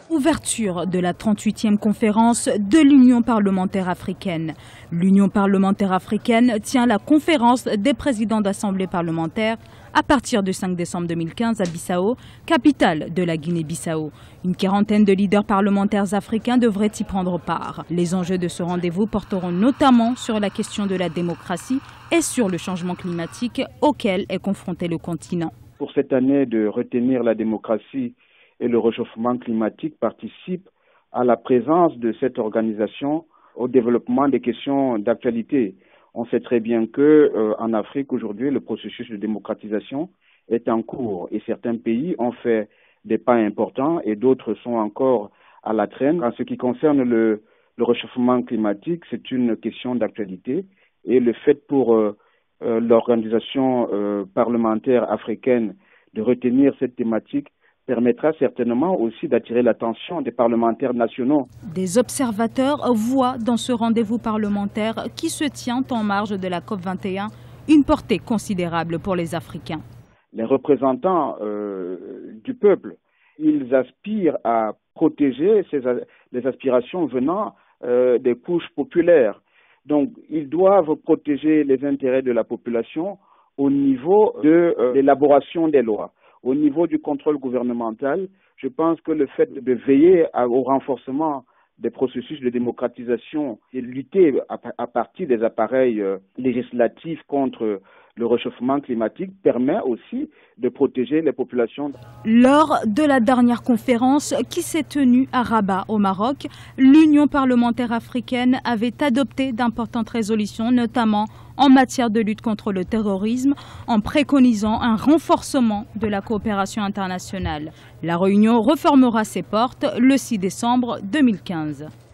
Ouverture de la 38e conférence de l'Union parlementaire africaine. L'Union parlementaire africaine tient la conférence des présidents d'assemblées parlementaires à partir du 5 décembre 2015 à Bissau, capitale de la Guinée-Bissau. Une quarantaine de leaders parlementaires africains devraient y prendre part. Les enjeux de ce rendez-vous porteront notamment sur la question de la démocratie et sur le changement climatique auquel est confronté le continent. Pour cette année, de retenir la démocratie et le réchauffement climatique participe à la présence de cette organisation au développement des questions d'actualité. On sait très bien que en Afrique aujourd'hui, le processus de démocratisation est en cours et certains pays ont fait des pas importants et d'autres sont encore à la traîne. En ce qui concerne le réchauffement climatique, c'est une question d'actualité et le fait pour l'organisation parlementaire africaine de retenir cette thématique permettra certainement aussi d'attirer l'attention des parlementaires nationaux. Des observateurs voient dans ce rendez-vous parlementaire qui se tient en marge de la COP21 une portée considérable pour les Africains. Les représentants du peuple, ils aspirent à protéger les aspirations venant des couches populaires. Donc, ils doivent protéger les intérêts de la population au niveau de l'élaboration des lois. Au niveau du contrôle gouvernemental, je pense que le fait de veiller au renforcement des processus de démocratisation et lutter à partir des appareils législatifs contre le réchauffement climatique permet aussi de protéger les populations. Lors de la dernière conférence qui s'est tenue à Rabat au Maroc, l'Union parlementaire africaine avait adopté d'importantes résolutions, notamment en matière de lutte contre le terrorisme, en préconisant un renforcement de la coopération internationale. La réunion refermera ses portes le 6 décembre 2015.